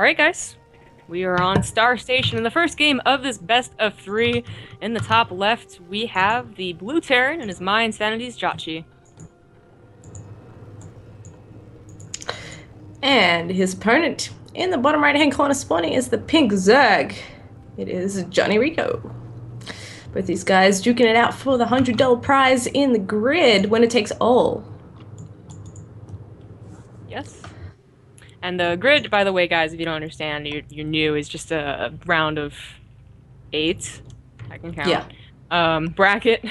Alright guys, we are on Star Station in the first game of this best of 3. In the top left, we have the blue Terran and his Mind Sanity's Jjakji. And his opponent in the bottom right hand corner spawning is the pink Zerg. It is JonnyREcco. Both these guys duking it out for the $100 prize in the grid, winner takes all. Yes. And the grid, by the way, guys, if you don't understand, you're new, is just a round of 8. I can count. Yeah. Bracket.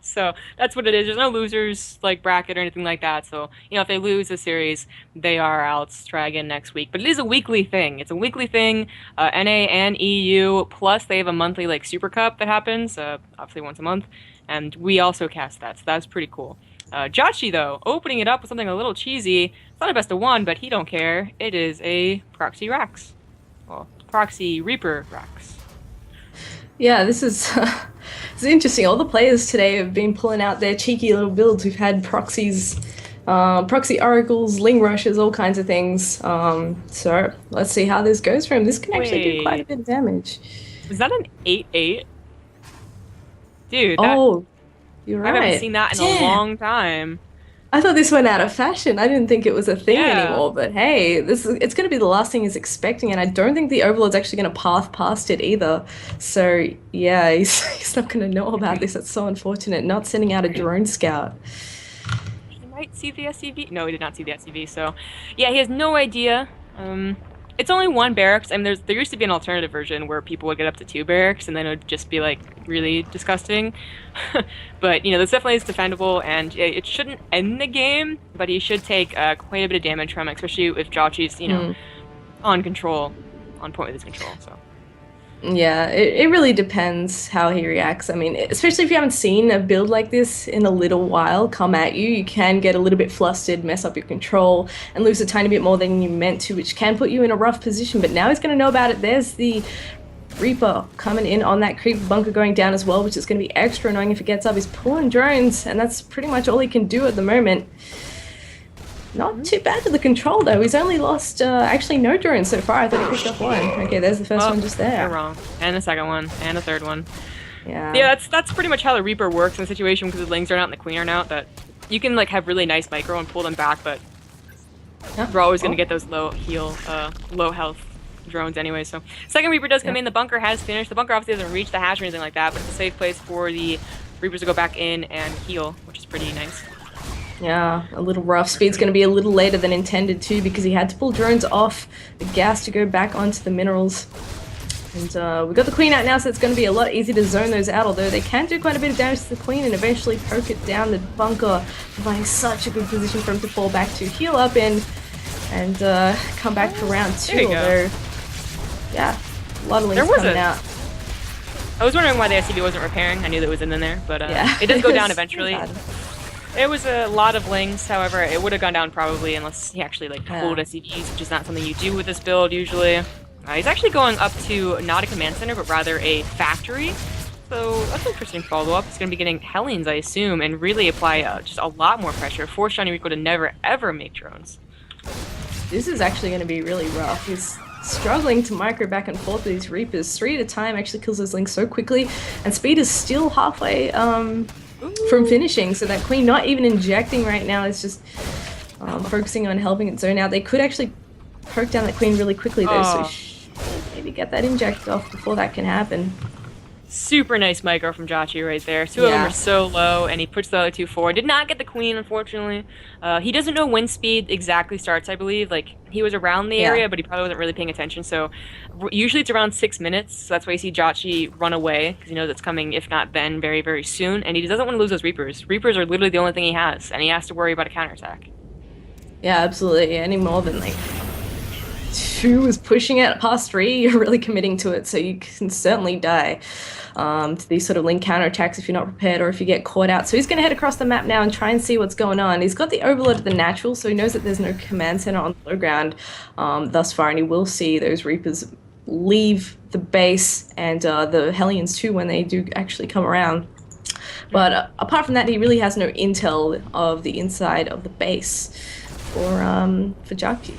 So that's what it is. There's no losers like bracket or anything like that. So, if they lose a series, they are out. Try again next week. But it is a weekly thing. It's a weekly thing. NA and EU. Plus, they have a monthly Super Cup that happens, obviously once a month. And we also cast that. So that's pretty cool. Jjakji, though, opening it up with something a little cheesy. It's not a best of 1, but he don't care. It is a Proxy Rax. Well, Proxy Reaper Rax. Yeah, this is it's interesting. All the players today have been pulling out their cheeky little builds. We've had proxies, proxy oracles, ling rushes, all kinds of things. So let's see how this goes for him. This can actually do quite a bit of damage. Was that an 8/8? Dude, you're right. I haven't seen that in a long time. I thought this went out of fashion. I didn't think it was a thing anymore, but hey, it's going to be the last thing he's expecting, and I don't think the Overlord's actually going to path past it either. So, yeah, he's not going to know about this. That's so unfortunate. Not sending out a drone scout. He might see the SCV. No, he did not see the SCV, so yeah, he has no idea. It's only 1 barracks. I mean, there used to be an alternative version where people would get up to 2 barracks, and then it would just be, really disgusting. But, this definitely is defendable, and it shouldn't end the game, but he should take quite a bit of damage from it, especially if Jjakji's, on point with his control, so. Yeah, it really depends how he reacts. I mean, especially if you haven't seen a build like this in a little while come at you, you can get a little bit flustered, mess up your control, and lose a tiny bit more than you meant to, which can put you in a rough position. But now he's going to know about it. There's the Reaper coming in on that creep bunker going down as well, which is going to be extra annoying if it gets up. He's pulling drones, and that's pretty much all he can do at the moment. Not too bad with the control, though. He's only lost, actually, no drones so far. I thought he picked up 1. Okay, there's the first one just there. You're wrong. And the second one. And the third one. Yeah, that's pretty much how the Reaper works in the situation, because the Lings aren't out and the Queen aren't out, that you can, have really nice micro and pull them back, but we're always going to get those low health drones anyway, so. Second Reaper does come in. The bunker has finished. The bunker obviously doesn't reach the hatch or anything like that, but it's a safe place for the Reapers to go back in and heal, which is pretty nice. Yeah, a little rough. Speed's going to be a little later than intended too, because he had to pull drones off the gas to go back onto the minerals. And we got the Queen out now, so it's going to be a lot easier to zone those out, although they can do quite a bit of damage to the Queen and eventually poke it down the bunker, providing such a good position for him to fall back to, heal up in, and come back for round 2. Although, yeah, a lot of links coming out. I was wondering why the SCV wasn't repairing. I knew that it was in there, but it does go down eventually. It was a lot of lings, however, it would have gone down probably unless he actually pulled SCVs, which is not something you do with this build usually. He's actually going up to not a command center, but rather a factory. So that's an interesting follow-up. He's going to be getting Hellions, I assume, and really apply just a lot more pressure. Force JonnyREcco to never, ever make drones. This is actually going to be really rough. He's struggling to micro back and forth with these Reapers. 3 at a time actually kills those lings so quickly, and speed is still halfway from finishing, so that Queen not even injecting right now is just focusing on helping it zone out. They could actually poke down that Queen really quickly though, so maybe get that inject off before that can happen. Super nice micro from Jjakji right there. 2 of them are so low, and he puts the other 2 forward. Did not get the Queen, unfortunately. He doesn't know when speed exactly starts, I believe. He was around the area, but he probably wasn't really paying attention. So usually it's around 6 minutes. So that's why you see Jjakji run away, because he knows it's coming, if not then, very, very soon. And he doesn't want to lose those Reapers. Reapers are literally the only thing he has, and he has to worry about a counterattack. Yeah, absolutely. Any more than 2 is pushing it past 3, you're really committing to it, so you can certainly die to these sort of link counterattacks if you're not prepared or if you get caught out. So he's going to head across the map now and try and see what's going on. He's got the Overlord at the natural, so he knows that there's no command center on the low ground thus far, and he will see those Reapers leave the base and the Hellions too when they do actually come around. But apart from that, he really has no intel of the inside of the base for Jjakji.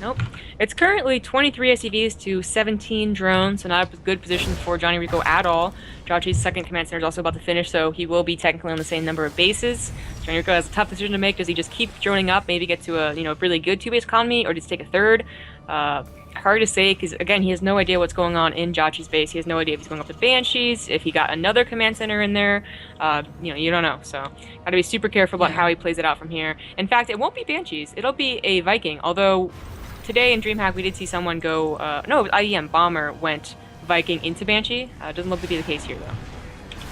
Nope. It's currently 23 SCVs to 17 drones, so not a good position for JonnyREcco at all. Jjakji's second command center is also about to finish, so he will be technically on the same number of bases. JonnyREcco has a tough decision to make. Does he just keep droning up, maybe get to a really good two-base economy, or just take a third? Hard to say, because again, he has no idea what's going on in Jjakji's base. He has no idea if he's going up to Banshees, if he got another command center in there. You don't know, so gotta be super careful about how he plays it out from here. In fact, it won't be Banshees, it'll be a Viking, although today in DreamHack we did see someone go, no, IEM Bomber went Viking into Banshee. Doesn't look to be the case here, though.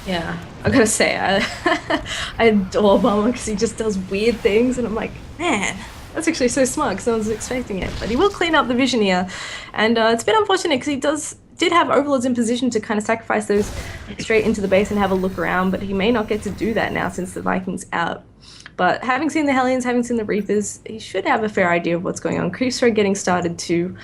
Yeah, I gotta say, I adore Bomber because he just does weird things, and I'm like, man, that's actually so smart because no one's expecting it. But he will clean up the vision here, and it's a bit unfortunate because he did have overlords in position to kind of sacrifice those straight into the base and have a look around, but he may not get to do that now since the Viking's out. But having seen the Hellions, having seen the Reapers, he should have a fair idea of what's going on. Creeps are getting started too.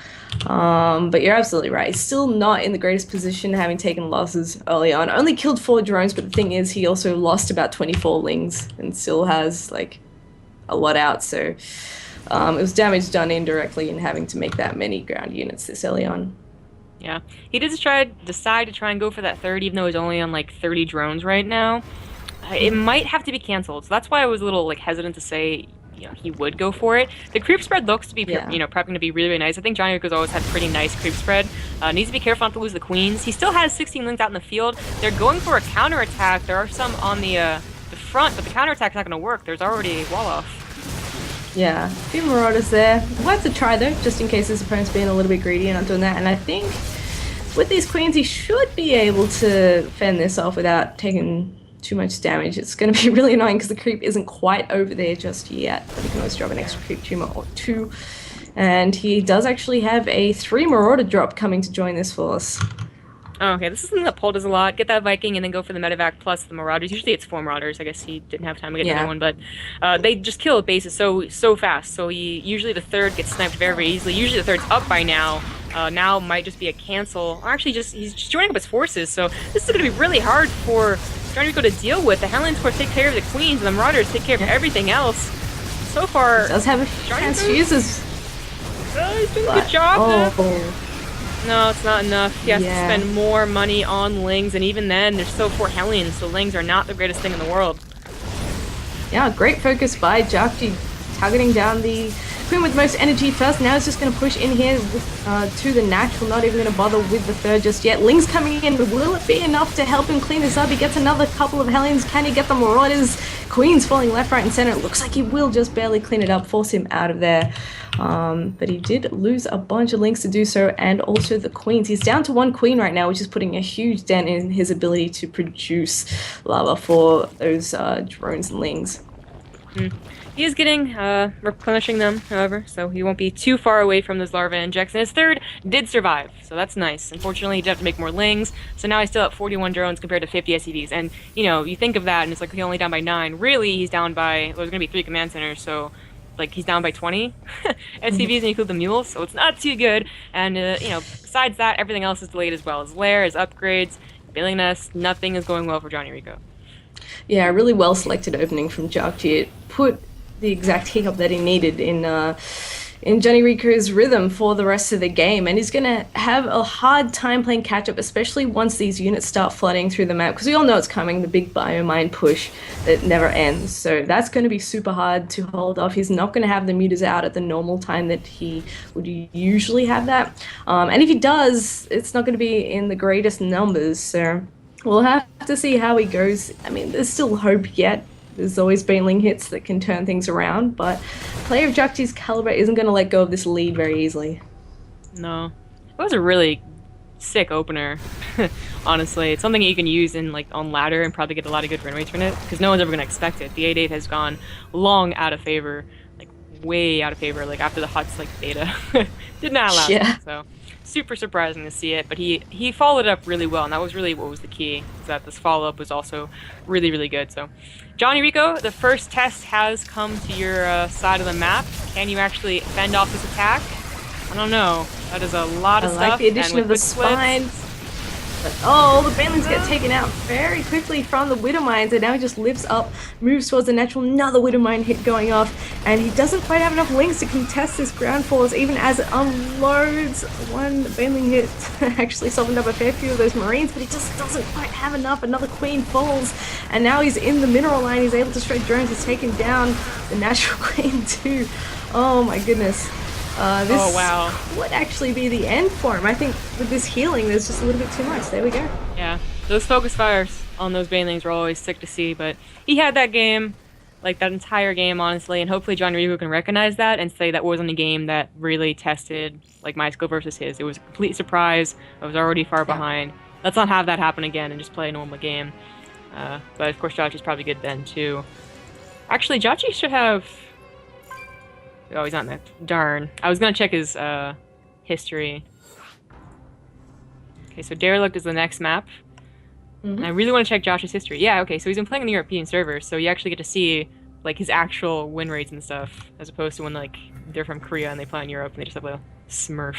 But you're absolutely right. He's still not in the greatest position, having taken losses early on. Only killed 4 drones, but the thing is, he also lost about 24 lings and still has, like, a lot out. So it was damage done indirectly in having to make that many ground units this early on. Yeah. He did decide to try and go for that third, even though he's only on, like, 30 drones right now. It might have to be canceled, so that's why I was a little hesitant to say he would go for it. The creep spread looks to be prepping to be really, really nice. I think JonnyREcco's always had pretty nice creep spread. Needs to be careful not to lose the queens. He still has 16 lings out in the field. They're going for a counterattack. There are some on the front, but the counterattack's not going to work. There's already a wall off. Yeah, a few Marauders there. We'll have to try though, just in case his opponent's being a little bit greedy and not doing that. And I think with these queens, he should be able to fend this off without taking too much damage. It's going to be really annoying because the creep isn't quite over there just yet, but he can always drop an extra creep tumor or 2. And he does actually have a 3 Marauder drop coming to join this force. Oh, okay, this is something that Paul does a lot. Get that Viking and then go for the medevac plus the Marauders. Usually it's 4 Marauders. I guess he didn't have time to get another one, but they just kill bases so fast. So usually the third gets sniped very, very easily. Usually the third's up by now. Now might just be a cancel. Or actually, he's just joining up his forces. So this is going to be really hard for JonnyREcco to deal with. The Hellions, of course, take care of the queens, and the Marauders take care of everything else. So far, he does have a transfuses. He's doing a good job. No, it's not enough. He has to spend more money on lings, and even then, there's still 4 Hellions, so lings are not the greatest thing in the world. Yeah, great focus by Jjakji, targeting down the queen with most energy first. Now he's just going to push in here to the natural, not even going to bother with the third just yet. Ling's coming in, but will it be enough to help him clean this up? He gets another couple of Hellions. Can he get the Marauders? Queen's falling left, right, and center. It looks like he will just barely clean it up, force him out of there. But he did lose a bunch of links to do so, and also the queens. He's down to 1 queen right now, which is putting a huge dent in his ability to produce lava for those drones and lings. He is getting, replenishing them, however, so he won't be too far away from those larva injects. And his third did survive, so that's nice. Unfortunately, he did have to make more lings, so now he's still at 41 drones compared to 50 SCVs. And, you think of that, and it's like he's only down by 9. Really, he's down by, well, there's going to be 3 command centers, so, he's down by 20 SCVs and include the mules, so it's not too good. And, besides that, everything else is delayed as well. His lair, his upgrades, Billing Nest, nothing is going well for JonnyREcco. Yeah, a really well-selected opening from Jjakji. It put the exact hiccup that he needed in JonnyREcco's rhythm for the rest of the game, and he's going to have a hard time playing catch-up, especially once these units start flooding through the map, because we all know it's coming, the big biomine push that never ends. So that's going to be super hard to hold off. He's not going to have the meters out at the normal time that he would usually have that. And if he does, it's not going to be in the greatest numbers, so we'll have to see how he goes. I mean, there's still hope yet. There's always been ling hits that can turn things around, but a player of Jjakji's caliber isn't going to let go of this lead very easily. No. It was a really sick opener, honestly. It's something you can use in on ladder and probably get a lot of good win rates from it, because no one's ever going to expect it. The 8-8 has gone long out of favor, way out of favor, after the Huts beta. Did not last long, so super surprising to see it, but he followed up really well, and that was really what was the key, is that this follow-up was also really, really good. So JonnyREcco, the first test has come to your side of the map. Can you actually fend off this attack? I don't know. That is a lot of stuff. I like the addition of the spines. But oh, the banelings get taken out very quickly from the Widow Mines, and now he just lifts up, moves towards the natural, another Widow Mine hit going off, and he doesn't quite have enough links to contest this ground force, even as it unloads. One baneling hit actually softened up a fair few of those Marines, but he just doesn't quite have enough. Another Queen falls, and now he's in the mineral line. He's able to strike drones, he's taken down the natural Queen too. Oh my goodness. This Oh, wow. would actually be the end for him. I think with this healing, there's just a little bit too much. There we go. Yeah, those focus fires on those banelings were always sick to see, but he had that game, like that entire game, honestly, and hopefully JonnyREcco can recognize that and say that wasn't a game that really tested like my skill versus his. It was a complete surprise. I was already far behind. Let's not have that happen again and just play a normal game. But of course, Jjakji's probably good then too. Actually, Jjakji should have. Oh, he's not in there. Darn. I was gonna check his history. Okay, so Derelict is the next map. And I really want to check Josh's history. Yeah, okay, so he's been playing on the European servers, so you actually get to see like his actual win rates and stuff, as opposed to when like they're from Korea and they play in Europe and they just have a smurf.